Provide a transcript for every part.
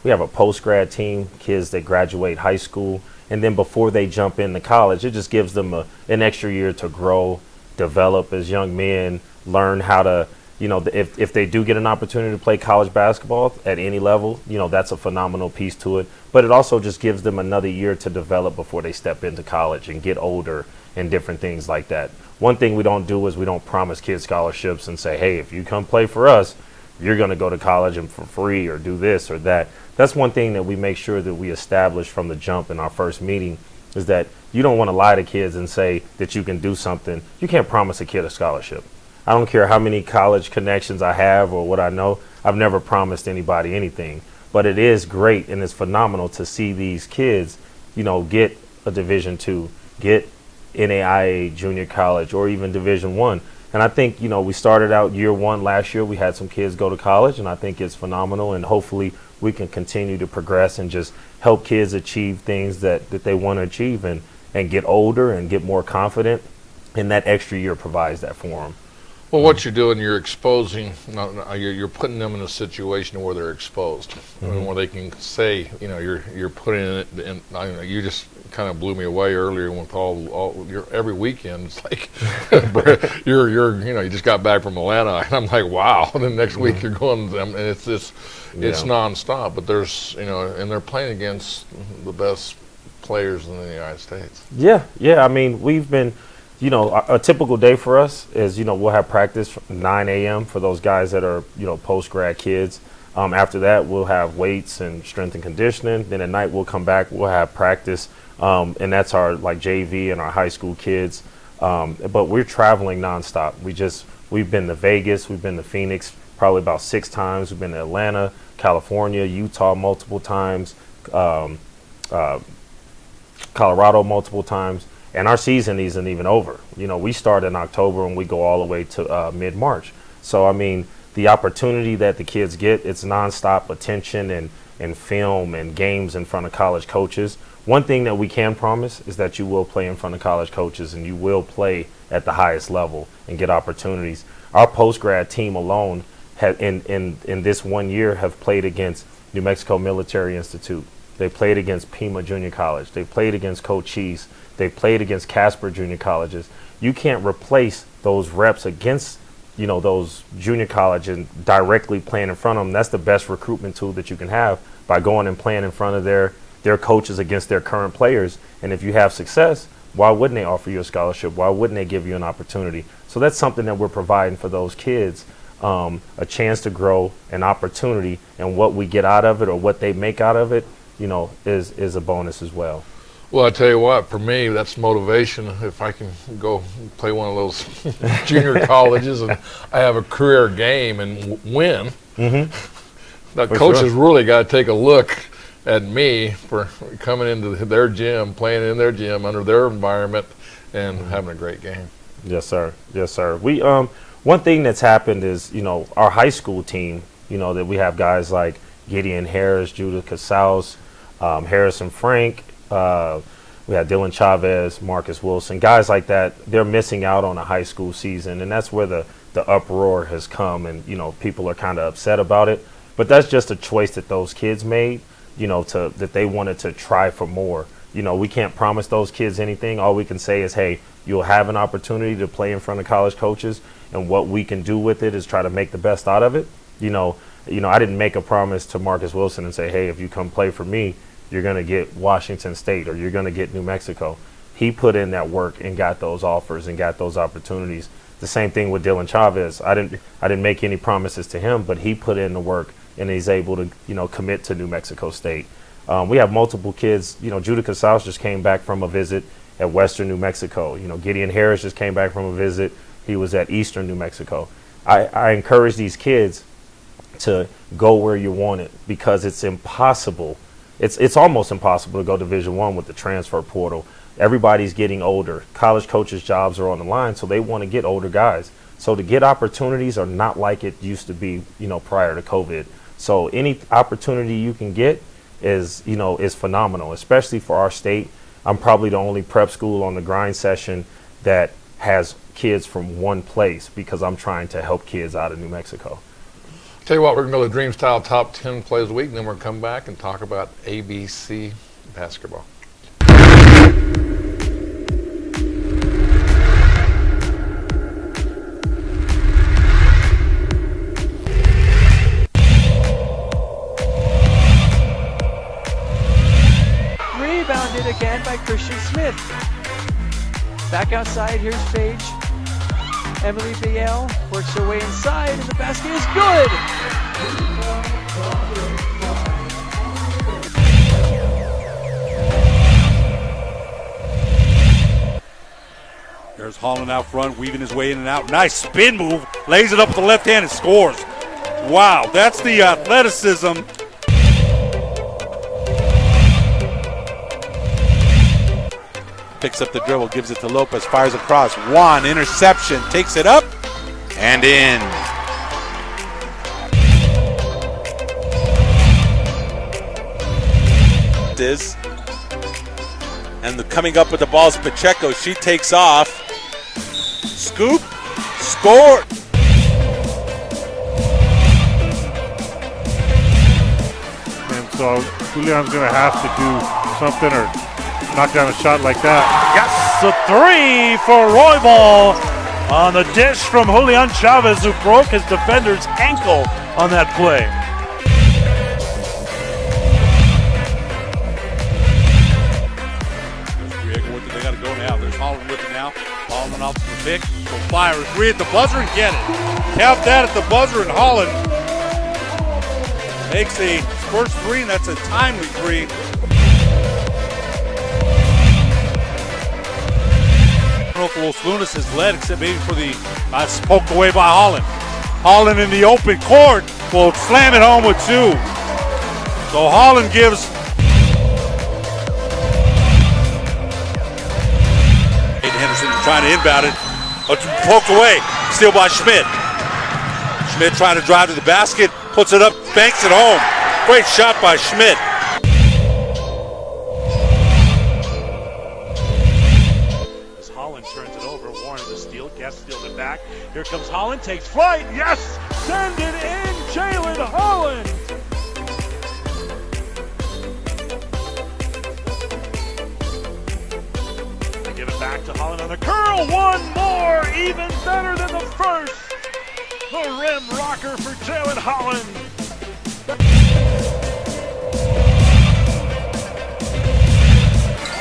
We have a post-grad team, kids that graduate high school, and then before they jump into college, it just gives them an extra year to grow, develop as young men, learn how to, if they do get an opportunity to play college basketball at any level, that's a phenomenal piece to it. But it also just gives them another year to develop before they step into college and get older and different things like that. One thing we don't do is we don't promise kids scholarships and say, hey, if you come play for us, you're going to go to college and for free or do this or that. That's one thing that we make sure that we establish from the jump in our first meeting, is that you don't want to lie to kids and say that you can do something. You can't promise a kid a scholarship. I don't care how many college connections I have or what I know. I've never promised anybody anything. But it is great and it's phenomenal to see these kids, get a Division II, get NAIA junior college, or even Division I. And I think, we started out year one last year. We had some kids go to college, and I think it's phenomenal. And hopefully we can continue to progress and just help kids achieve things that they want to achieve and get older and get more confident. And that extra year provides that for them. Well, what you're doing, you're exposing, you're putting them in a situation where they're exposed, where they can say, you're putting it in. You just kind of blew me away earlier with all your every weekend. It's like you just got back from Atlanta, and I'm like, wow. And then next week you're going, and it's nonstop. But there's, and they're playing against the best players in the United States. Yeah. I mean, we've been. A typical day for us is, we'll have practice from 9 a.m. for those guys that are, post-grad kids. After that, we'll have weights and strength and conditioning. Then at night, we'll come back, we'll have practice. And that's our, JV and our high school kids. But we're traveling nonstop. We've been to Vegas, we've been to Phoenix probably about 6 times. We've been to Atlanta, California, Utah multiple times, Colorado multiple times. And our season isn't even over. We start in October and we go all the way to mid-March. So, I mean, the opportunity that the kids get, it's nonstop attention and film and games in front of college coaches. One thing that we can promise is that you will play in front of college coaches and you will play at the highest level and get opportunities. Our post-grad team alone in this 1 year have played against New Mexico Military Institute. They played against Pima Junior College. They played against Cochise. They played against Casper Junior Colleges. You can't replace those reps against, those junior colleges and directly playing in front of them. That's the best recruitment tool that you can have, by going and playing in front of their coaches against their current players. And if you have success, why wouldn't they offer you a scholarship? Why wouldn't they give you an opportunity? So that's something that we're providing for those kids, a chance to grow, an opportunity, and what we get out of it or what they make out of it, is a bonus as well. Well, I tell you what, for me, that's motivation. If I can go play one of those junior colleges and I have a career game and win, the coaches really got to take a look at me for coming into their gym, playing in their gym under their environment, and having a great game. Yes, sir. Yes, sir. We one thing that's happened is, our high school team, that we have guys like Gideon Harris, Judah Casals, Harrison Frank. We had Dylan Chavez, Marcus Wilson, guys like that. They're missing out on a high school season, and that's where the uproar has come, and people are kind of upset about it. But that's just a choice that those kids made, that they wanted to try for more. We can't promise those kids anything. All we can say is, hey, you'll have an opportunity to play in front of college coaches, and what we can do with it is try to make the best out of it. I didn't make a promise to Marcus Wilson and say, hey, if you come play for me, you're going to get Washington State or you're going to get New Mexico. He put in that work and got those offers and got those opportunities. The same thing with Dylan Chavez. I didn't make any promises to him, but he put in the work and he's able to, commit to New Mexico State. We have multiple kids. Judah Casals just came back from a visit at Western New Mexico. Gideon Harris just came back from a visit. He was at Eastern New Mexico. I encourage these kids to go where you want it, because it's impossible. It's almost impossible to go Division I with the transfer portal. Everybody's getting older. College coaches' jobs are on the line, so they want to get older guys. So to get opportunities are not like it used to be, prior to COVID. So any opportunity you can get is phenomenal, especially for our state. I'm probably the only prep school on the grind session that has kids from one place, because I'm trying to help kids out of New Mexico. Tell you what, we're going to go to Dream Style Top 10 Plays of the Week, and then we're going to come back and talk about ABC basketball. Rebounded again by Christian Smith. Back outside, here's Paige. Emily Biel works her way inside, and the basket is good! There's Holland out front, weaving his way in and out. Nice spin move, lays it up with the left hand and scores. Wow, that's the athleticism. Picks up the dribble, gives it to Lopez, fires across. Juan, interception, takes it up and in. And coming up with the ball is Pacheco. She takes off. Scoop, score. And so Julian's going to have to do something or knock down a shot like that. Yes, a three for Roybal on the dish from Julian Chavez, who broke his defender's ankle on that play. They got to go now. There's Holland with it now. Holland off the pick. Go fire a three at the buzzer and get it. Count that at the buzzer, and Holland makes a first three, and that's a timely three. I don't know if Los Lunas has led, except maybe for the poked away by Holland. Holland in the open court will slam it home with two. So Holland gives Henderson trying to inbound it, but poked away. Steal by Schmidt. Schmidt trying to drive to the basket, puts it up, banks it home. Great shot by Schmidt. As Holland turns it over, Warren the steal, Guest steals it back. Here comes Holland, takes flight, yes! Send it in, Jalen Holland! Give it back to Holland on the curl. One more, even better than the first. The rim rocker for Jalen Holland.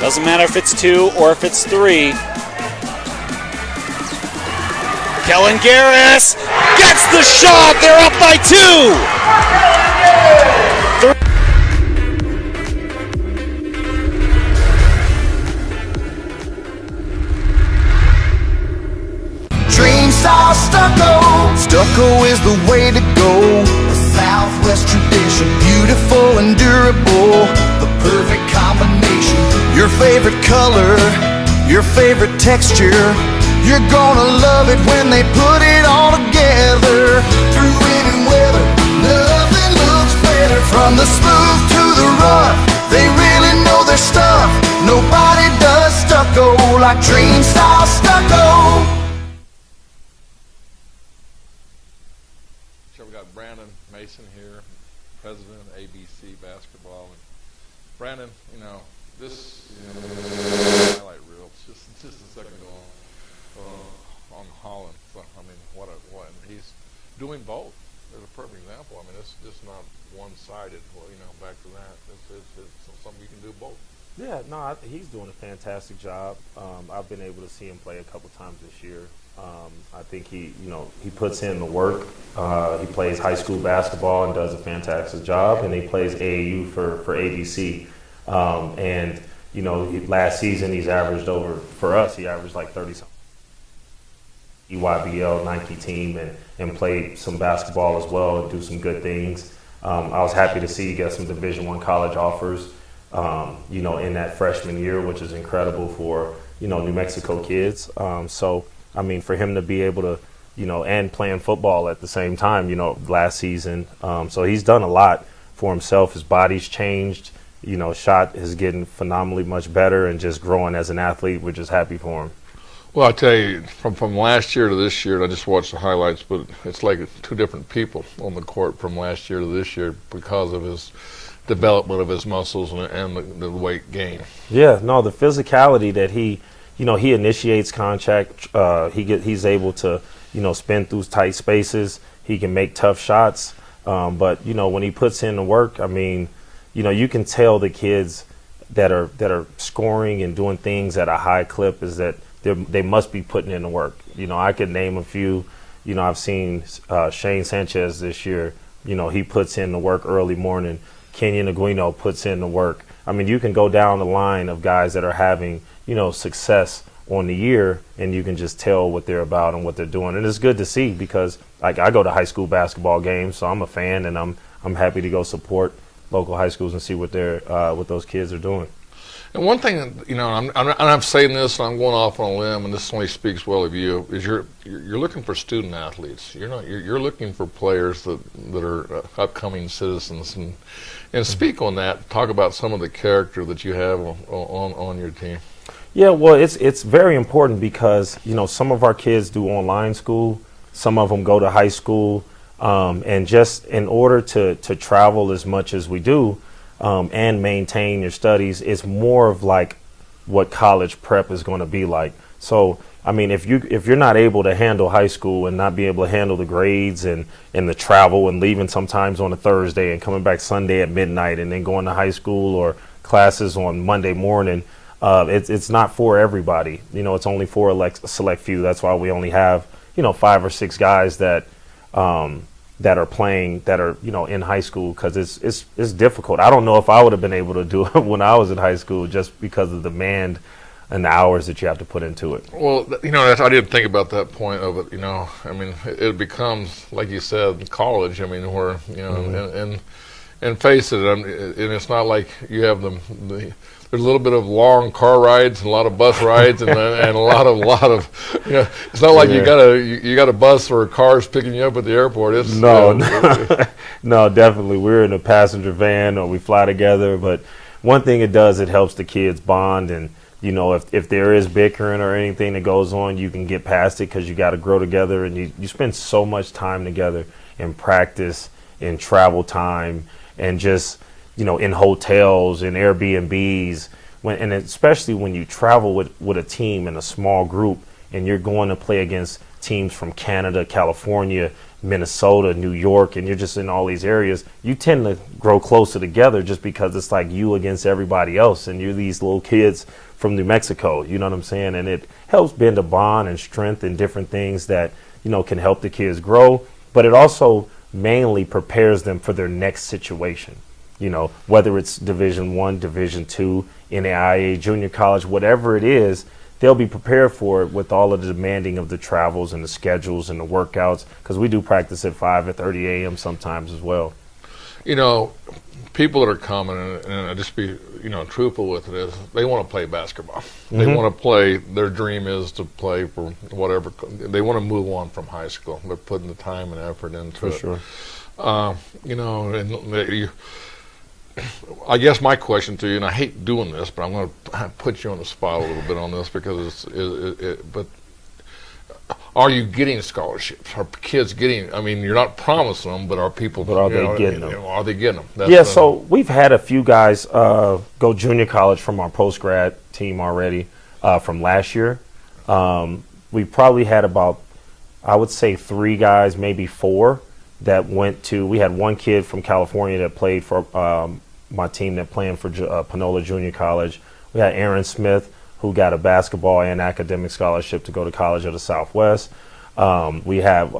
Doesn't matter if it's two or if it's three. Kellen Garris gets the shot. They're up by two. Style stucco is the way to go. A Southwest tradition, beautiful and durable, the perfect combination. Your favorite color, your favorite texture, you're gonna love it when they put it all together. Through any weather, nothing looks better. From the smooth to the rough, they really know their stuff. Nobody does stucco like Dream Style Stucco. So we got Brandon Mason here, president of ABC Basketball. And Brandon, this highlight reel, just a second ago on Holland. So, what he's doing both. There's a perfect example. It's just not one-sided. Well, back to that. It's something you can do both. Yeah, no, he's doing a fantastic job. I've been able to see him play a couple times this year. I think he puts in the work. He plays high school basketball and does a fantastic job, and he plays AAU for ABC. Last season he averaged like 30-something. EYBL Nike team and played some basketball as well and do some good things. I was happy to see he got some Division I college offers, in that freshman year, which is incredible for, New Mexico kids. For him to be able to, and playing football at the same time, last season. So he's done a lot for himself. His body's changed. Shot is getting phenomenally much better and just growing as an athlete. We're just happy for him. Well, I tell you, from last year to this year, and I just watched the highlights, but it's like two different people on the court from last year to this year because of his development of his muscles and the weight gain. Yeah, no, the physicality that he initiates contact. He's able to, spin through tight spaces. He can make tough shots. But when he puts in the work, I mean, you can tell the kids that are scoring and doing things at a high clip is that they must be putting in the work. I could name a few. I've seen Shane Sanchez this year. He puts in the work early morning. Kenyon Aguino puts in the work. I mean, you can go down the line of guys that are having, success on the year, and you can just tell what they're about and what they're doing. And it's good to see because, like, I go to high school basketball games, so I'm a fan, and I'm happy to go support local high schools and see what those kids are doing. And one thing, I'm saying this, and I'm going off on a limb, and this only speaks well of you, is you're looking for student athletes. You're looking for players that are upcoming citizens, and speak on that. Talk about some of the character that you have on your team. Yeah, well, it's very important because some of our kids do online school, some of them go to high school, and just in order to travel as much as we do. And maintain your studies, it's more of like what college prep is going to be like. So, I mean, if you're not able to handle high school and not be able to handle the grades and the travel and leaving sometimes on a Thursday and coming back Sunday at midnight and then going to high school or classes on Monday morning, it's not for everybody. It's only for a select few. That's why we only have 5 or 6 guys that are playing, that are in high school, because it's difficult. I don't know if I would have been able to do it when I was in high school, just because of the demand and the hours that you have to put into it. Well, I didn't think about that point of it. I mean, it becomes, like you said, college. I mean, where and face it, and it's not like you have there's a little bit of long car rides and a lot of bus rides and a lot of it's not like you got a bus or cars picking you up at the airport. It's no, definitely we're in a passenger van or we fly together. But one thing it does, it helps the kids bond, and if there is bickering or anything that goes on, you can get past it because you got to grow together, and you spend so much time together in practice, in travel time, and just in hotels and Airbnbs, and especially when you travel with a team in a small group and you're going to play against teams from Canada, California, Minnesota, New York, and you're just in all these areas, you tend to grow closer together just because it's like you against everybody else, and you're these little kids from New Mexico, you know what I'm saying? And it helps build a bond and strength and different things that, can help the kids grow, but it also mainly prepares them for their next situation. Whether it's Division I, Division II, NAIA, junior college, whatever it is, they'll be prepared for it with all of the demanding of the travels and the schedules and the workouts, because we do practice at 5:30 a.m. sometimes as well. People that are coming, and I just be truthful with it, is they want to play basketball. They want to play. Their dream is to play for whatever. They want to move on from high school. They're putting the time and effort into it. For sure. I guess my question to you, and I hate doing this, but I'm going to put you on the spot a little bit on this because but are you getting scholarships? Are kids getting? I mean, you're not promising them, but are people? But are they getting them? Are they getting them? That's so we've had a few guys go junior college from our post-grad team already from last year. We probably had about, I would say, 3 guys, maybe 4. That went to, we had one kid from California that played for my team that playing for Panola Junior College. We had Aaron Smith, who got a basketball and academic scholarship to go to college at the Southwest. We have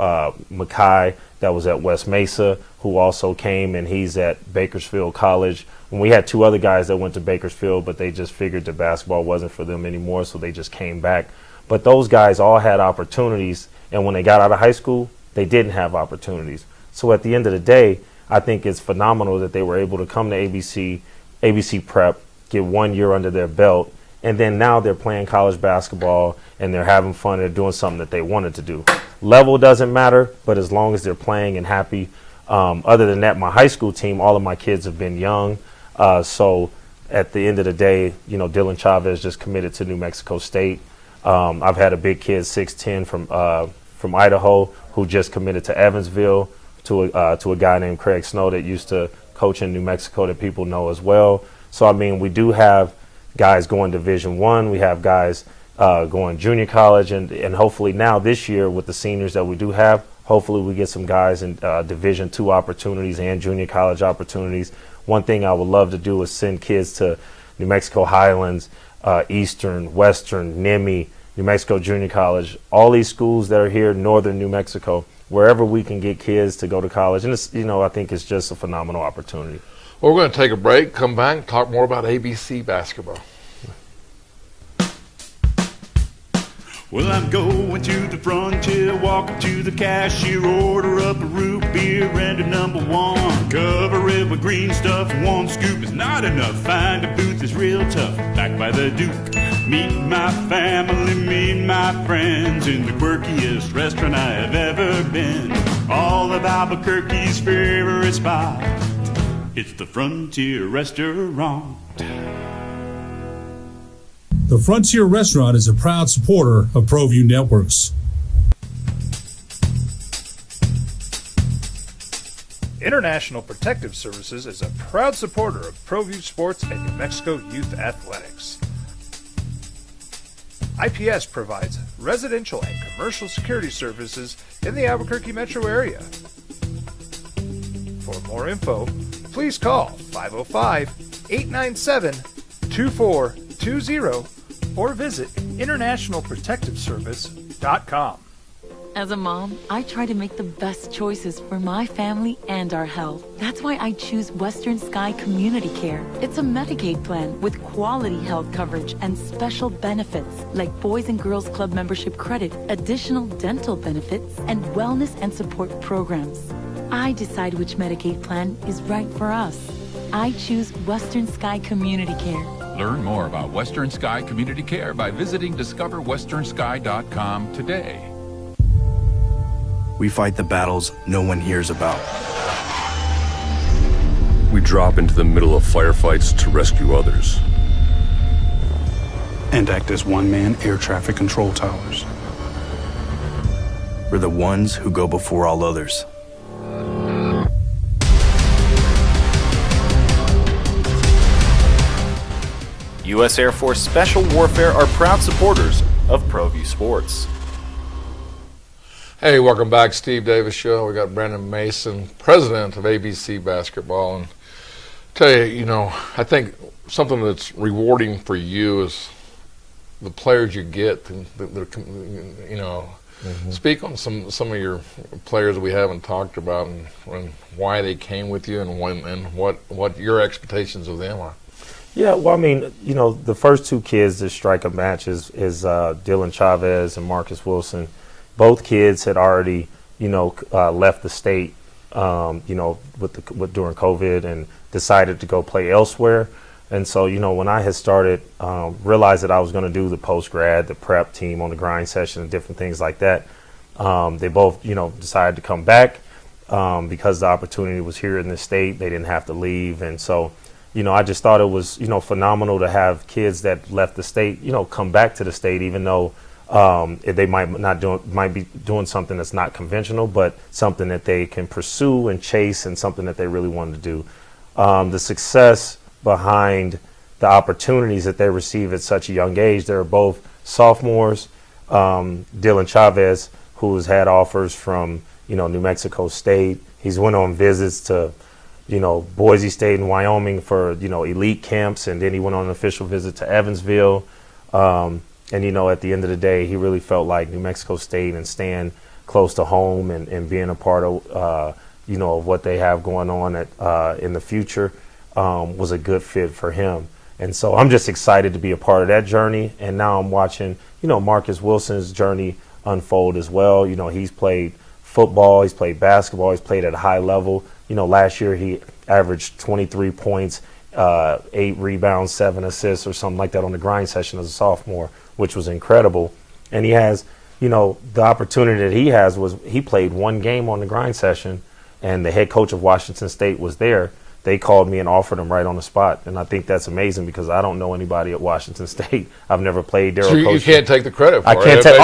Makai that was at West Mesa, who also came, and he's at Bakersfield College. And we had 2 other guys that went to Bakersfield, but they just figured the basketball wasn't for them anymore, so they just came back. But those guys all had opportunities, and when they got out of high school, they didn't have opportunities. So at the end of the day, I think it's phenomenal that they were able to come to ABC Prep, get 1 year under their belt, and then now they're playing college basketball and they're having fun. They're doing something that they wanted to do. Level doesn't matter, but as long as they're playing and happy. Other than that, my high school team, all of my kids have been young. So at the end of the day, Dylan Chavez just committed to New Mexico State. I've had a big kid, 6'10", from Idaho, who just committed to Evansville, to a guy named Craig Snow that used to coach in New Mexico that people know as well. So I mean, we do have guys going Division I. We have guys going junior college, and hopefully now this year with the seniors that we do have, hopefully we get some guys in Division II opportunities and junior college opportunities. One thing I would love to do is send kids to New Mexico Highlands, Eastern, Western, NIMI, New Mexico Junior College, all these schools that are here, northern New Mexico, wherever we can get kids to go to college. And it's, I think it's just a phenomenal opportunity. Well, we're going to take a break, come back, and talk more about ABC basketball. Well, I'm going to the frontier, walk up to the cashier, order up a root beer and a number one. Cover it with green stuff, one scoop is not enough. Find a booth is real tough, back by the Duke. Meet my family, meet my friends in the quirkiest restaurant I have ever been. All of Albuquerque's favorite spot, it's the Frontier Restaurant. The Frontier Restaurant is a proud supporter of ProView Networks. International Protective Services is a proud supporter of ProView Sports and New Mexico Youth Athletics. IPS provides residential and commercial security services in the Albuquerque metro area. For more info, please call 505-897-2420 or visit internationalprotectiveservice.com. As a mom, I try to make the best choices for my family and our health. That's why I choose Western Sky Community Care. It's a Medicaid plan with quality health coverage and special benefits like Boys and Girls Club membership credit, additional dental benefits, and wellness and support programs. I decide which Medicaid plan is right for us. I choose Western Sky Community Care. Learn more about Western Sky Community Care by visiting discoverwesternsky.com today. We fight the battles no one hears about. We drop into the middle of firefights to rescue others. And act as one-man air traffic control towers. We're the ones who go before all others. U.S. Air Force Special Warfare are proud supporters of ProView Sports. Hey, welcome back, Steve Davis Show. We got Brandon Mason, president of ABC Basketball, and tell you, I think something that's rewarding for you is the players you get. Speak on some of your players that we haven't talked about, and why they came with you, and what your expectations of them are. Yeah, well, I mean, the first two kids that strike a match is Dylan Chavez and Marcus Wilson. Both kids had already, left the state, during COVID and decided to go play elsewhere. And so, when I had started, realized that I was going to do the post-grad, the prep team on the grind session and different things like that, they both, decided to come back because the opportunity was here in the state. They didn't have to leave. And so, I just thought it was, phenomenal to have kids that left the state, come back to the state, even though they might be doing something that's not conventional, but something that they can pursue and chase, and something that they really wanted to do. The success behind the opportunities that they receive at such a young age. They're both sophomores. Dylan Chavez, who has had offers from New Mexico State. He's went on visits to Boise State and Wyoming for elite camps, and then he went on an official visit to Evansville. And, at the end of the day, he really felt like New Mexico State and staying close to home and being a part of, of what they have going on in the future was a good fit for him. And so I'm just excited to be a part of that journey. And now I'm watching, Marcus Wilson's journey unfold as well. He's played football, he's played basketball, he's played at a high level. Last year he averaged 23 points, 8 rebounds, 7 assists or something like that on the grind session as a sophomore, which was incredible. And he has, the opportunity that he has was he played one game on the grind session, and the head coach of Washington State was there. they called me and offered him right on the spot. And I think that's amazing because I don't know anybody at Washington State. I've never played Daryl So you Coach. can't take the credit for I it. can't take.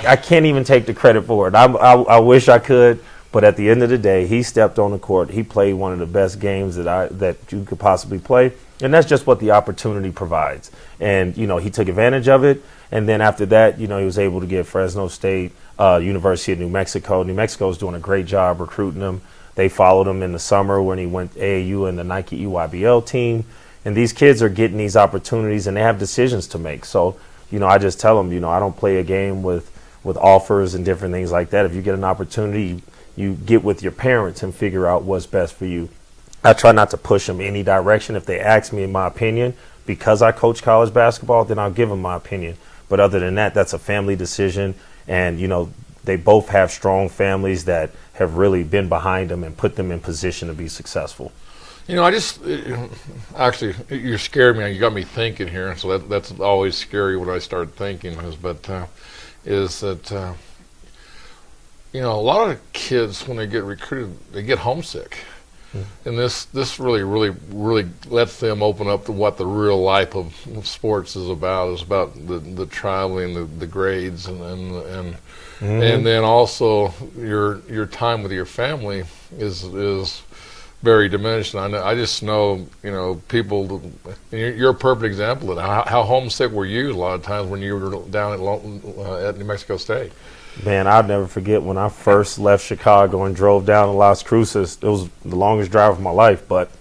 I can't even take the credit for it. I wish I could, but at the end of the day, he stepped on the court. He played one of the best games that you could possibly play, and that's just what the opportunity provides. And he took advantage of it. And then after that, he was able to get Fresno State, University of New Mexico. New Mexico is doing a great job recruiting him. They followed him in the summer when he went AAU in the Nike EYBL team. And these kids are getting these opportunities, and they have decisions to make. So, I just tell them, I don't play a game with offers and different things like that. If you get an opportunity, you get with your parents and figure out what's best for you. I try not to push them any direction. If they ask me my opinion, because I coach college basketball, then I'll give them my opinion. But other than that, that's a family decision. And, they both have strong families that have really been behind them and put them in position to be successful. Actually, you scared me. You got me thinking here. So that's always scary when I start thinking. A lot of kids, when they get recruited, they get homesick. And this really lets them open up to what the real life of sports is about. It's about the traveling, the grades, and then also your time with your family is very diminished. And I just know people. You're a perfect example of that. How homesick were you a lot of times when you were down at New Mexico State? Man, I'll never forget when I first left Chicago and drove down to Las Cruces. It was the longest drive of my life, but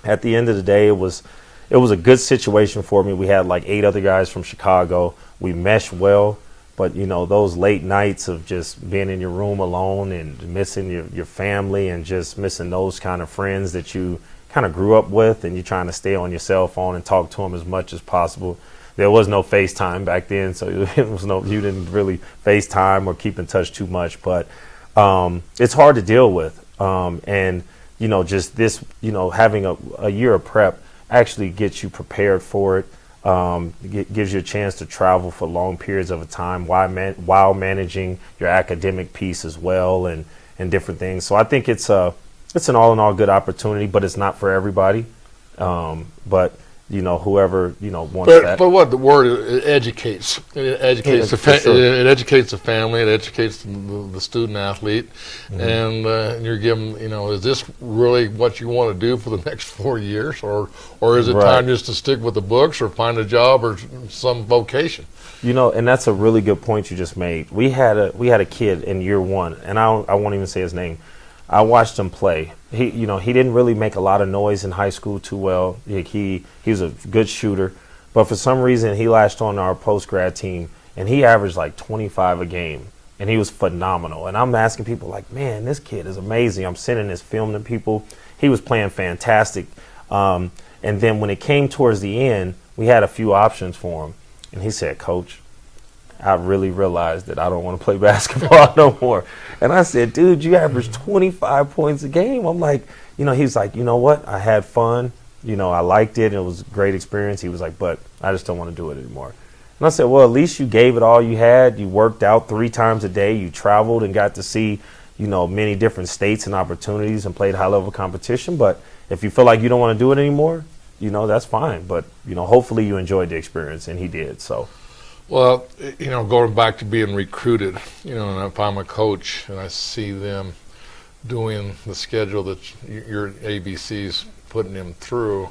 at the end of the day, it was a good situation for me. We had like 8 other guys from Chicago. We meshed well, but those late nights of just being in your room alone and missing your family and just missing those kind of friends that you kind of grew up with, and you're trying to stay on your cell phone and talk to them as much as possible. There was no FaceTime back then, so you didn't really FaceTime or keep in touch too much. But it's hard to deal with, and just this, having a year of prep actually gets you prepared for it. Gives you a chance to travel for long periods of a time while managing your academic piece as well and different things. So I think it's an all in all good opportunity, but it's not for everybody. But whoever wants that. But what the word it educates. It educates it educates the family. It educates the student athlete, and you're given. Is this really what you want to do for the next 4 years, or is it time just to stick with the books or find a job or some vocation? And that's a really good point you just made. We had a kid in year 1, and I won't even say his name. I watched him play. He didn't really make a lot of noise in high school too well. He was a good shooter, but for some reason he latched on our post-grad team, and he averaged like 25 a game, and he was phenomenal. And I'm asking people like, man, this kid is amazing. I'm sending this film to people. He was playing fantastic. And then when it came towards the end, we had a few options for him, and he said, Coach, I really realized that I don't want to play basketball no more. And I said, dude, you average 25 points a game. I'm like, he's like, you know what? I had fun. I liked it. It was a great experience. He was like, but I just don't want to do it anymore. And I said, well, at least you gave it all you had. You worked out 3 times a day. You traveled and got to see, many different states and opportunities and played high-level competition. But if you feel like you don't want to do it anymore, that's fine. But, hopefully you enjoyed the experience, and he did. So. Well, going back to being recruited, and if I'm a coach and I see them doing the schedule that your ABC's putting them through,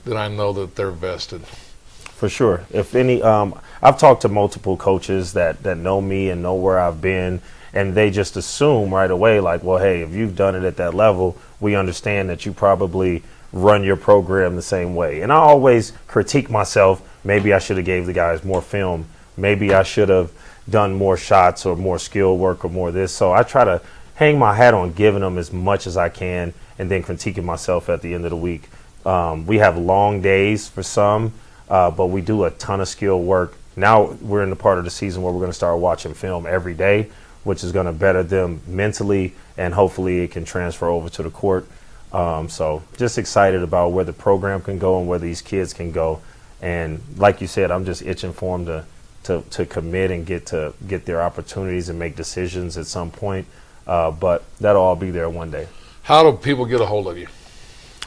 then I know that they're vested. For sure. If any, I've talked to multiple coaches that know me and know where I've been, and they just assume right away, like, well, hey, if you've done it at that level, we understand that you probably run your program the same way. And I always critique myself. Maybe I should have gave the guys more film. Maybe I should have done more shots or more skill work or more this. So I try to hang my hat on giving them as much as I can and then critiquing myself at the end of the week. We have long days for some, but we do a ton of skill work. Now we're in the part of the season where we're going to start watching film every day, which is going to better them mentally, and hopefully it can transfer over to the court. So just excited about where the program can go and where these kids can go. And like you said, I'm just itching for them to commit and get their opportunities and make decisions at some point. But that'll all be there one day. How do people get a hold of you?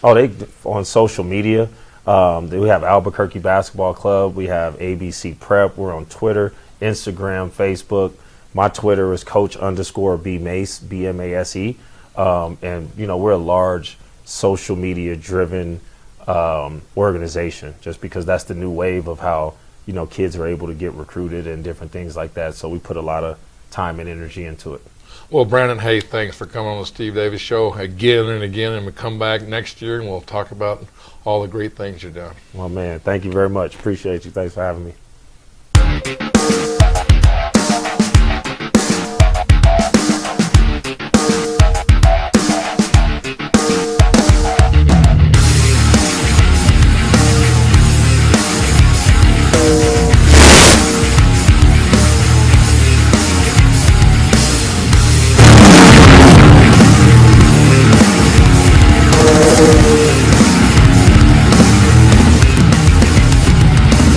Oh, they on social media. We have Albuquerque Basketball Club. We have ABC Prep. We're on Twitter, Instagram, Facebook. My Twitter is Coach_B Mace, BMASE. And, you know, we're a large social media driven organization just because that's the new wave of how, you know, kids are able to get recruited and different things like that. So we put a lot of time and energy into it. Well, Brandon, hey, thanks for coming on the Steve Davis Show again and again, and we'll come back next year and we'll talk about all the great things you're doing. Well, man, thank you very much. Appreciate you. Thanks for having me.